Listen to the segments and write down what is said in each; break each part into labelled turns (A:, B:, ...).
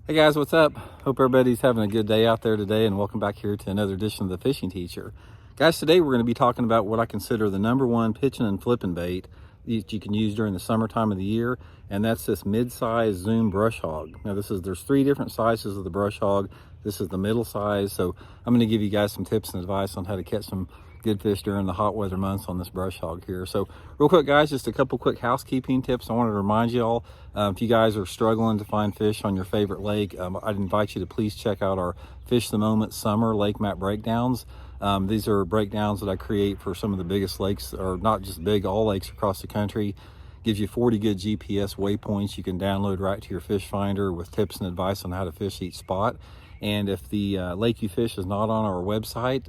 A: Hey guys, what's up? Hope everybody's having a good day out there today, and welcome back here to another edition of the Fishing Teacher. Guys, today we're going to be talking about what I consider the #1 pitching and flipping bait that you can use during the summertime of the year, and that's this mid-size Zoom brush hog. Now there's 3 different sizes of the brush hog. This is the middle size, so I'm going to give you guys some tips and advice on how to catch some good fish during the hot weather months on this brush hog here. So real quick guys, just a couple quick housekeeping tips. I wanted to remind you all, if you guys are struggling to find fish on your favorite lake, I'd invite you to please check out our Fish the Moment Summer Lake Map Breakdowns. These are breakdowns that I create for some of the biggest lakes, or not just big, all lakes across the country. Gives you 40 good GPS waypoints you can download right to your fish finder with tips and advice on how to fish each spot. And if the lake you fish is not on our website,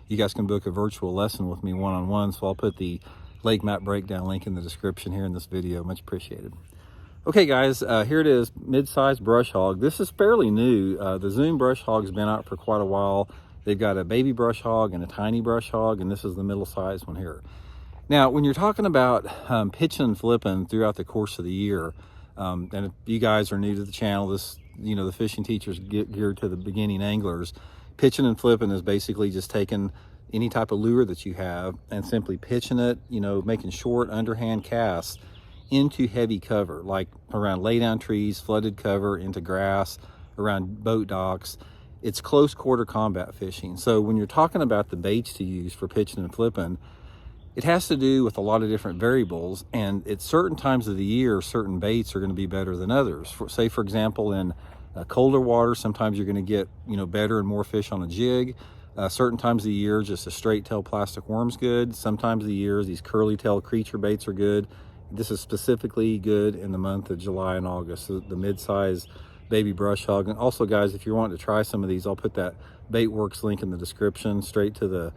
A: you guys can book a virtual lesson with me one-on-one. So I'll put the lake map breakdown link in the description here in this video. Much appreciated. Okay guys, here it is, mid-sized brush hog. This is fairly new. The Zoom brush hog's been out for quite a while. They've got a baby brush hog and a tiny brush hog, and this is the middle-sized one here. Now, when you're talking about pitching and flipping throughout the course of the year, and if you guys are new to the channel, the Fishing Teacher's geared to the beginning anglers. Pitching and flipping is basically just taking any type of lure that you have and simply pitching it, making short underhand casts into heavy cover, like around laydown trees, flooded cover, into grass, around boat docks. It's close quarter combat fishing. So when you're talking about the baits to use for pitching and flipping, it has to do with a lot of different variables, and at certain times of the year, certain baits are going to be better than others. Say, for example, in colder water, sometimes you're going to get better and more fish on a jig. Certain times of the year, just a straight tail plastic worm's good. Sometimes of the year, these curly tail creature baits are good. This is specifically good in the month of July and August, so the mid-size baby brush hog. And also guys, if you're wanting to try some of these, I'll put that Baitworks link in the description, straight to the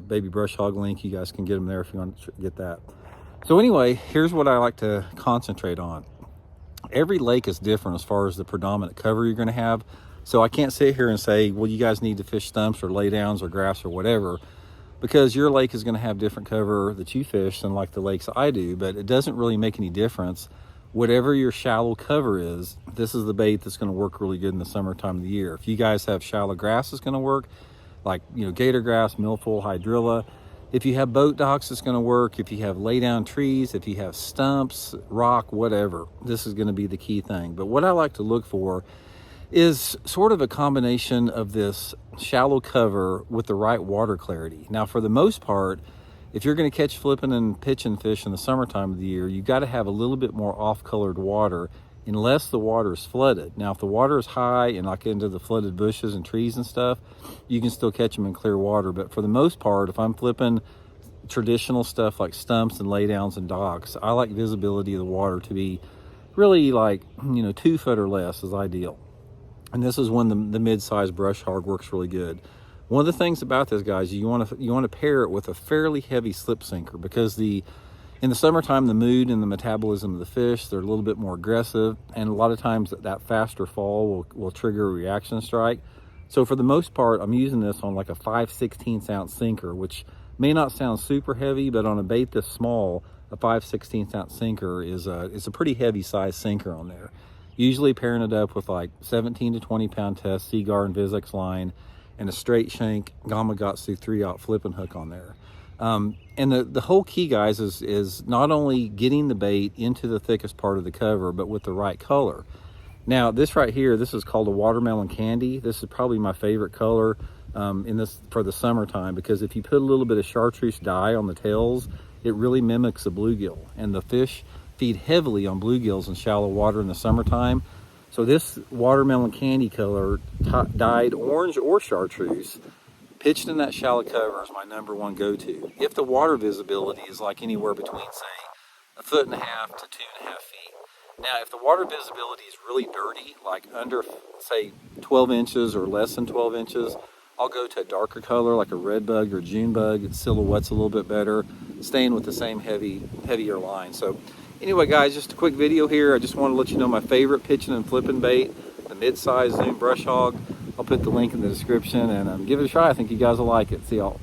A: baby brush hog link. You guys can get them there if you want to get that. So anyway, here's what I like to concentrate on. Every lake is different as far as the predominant cover you're going to have. So I can't sit here and say, well, you guys need to fish stumps or laydowns or grass or whatever, because your lake is going to have different cover that you fish than like the lakes I do. But it doesn't really make any difference. Whatever your shallow cover is, this is the bait that's going to work really good in the summertime of the year. If you guys have shallow grass, it's going to work, like gator grass, milfoil, hydrilla. If you have boat docks, it's going to work. If you have laydown trees, if you have stumps, rock, whatever, this is going to be the key thing. But what I like to look for is sort of a combination of this shallow cover with the right water clarity. Now, for the most part, if you're going to catch flipping and pitching fish in the summertime of the year, you got to have a little bit more off-colored water, unless the water is flooded. Now, if the water is high and like into the flooded bushes and trees and stuff, you can still catch them in clear water. But for the most part, if I'm flipping traditional stuff like stumps and laydowns and docks, I like visibility of the water to be really like 2 foot or less is ideal. And this is when the mid-sized brush hog works really good. One of the things about this, guys, you want to pair it with a fairly heavy slip sinker, because in the summertime, the mood and the metabolism of the fish, they're a little bit more aggressive, and a lot of times that faster fall will trigger a reaction strike. So for the most part, I'm using this on like a 5/16 ounce sinker, which may not sound super heavy, but on a bait this small, a 5/16 ounce sinker is a pretty heavy size sinker on there. Usually pairing it up with like 17 to 20 pound test Seaguar and Vizx line, and a straight shank Gamakatsu 3/0 flipping hook on there. And the whole key, guys, is not only getting the bait into the thickest part of the cover, but with the right color. Now, this right here, this is called a watermelon candy. This is probably my favorite color for the summertime, because if you put a little bit of chartreuse dye on the tails, it really mimics a bluegill, and the fish feed heavily on bluegills in shallow water in the summertime. So this watermelon candy color, dyed orange or chartreuse, pitched in that shallow cover, is my #1 go-to. If the water visibility is like anywhere between, say, 1.5 to 2.5 feet. Now, if the water visibility is really dirty, like under, say, 12 inches or less than 12 inches, I'll go to a darker color like a red bug or June bug. It silhouettes a little bit better, staying with the same heavier line. So anyway, guys, just a quick video here. I just want to let you know my favorite pitching and flipping bait, the mid-size Zoom brush hog. I'll put the link in the description, and give it a try. I think you guys will like it. See y'all.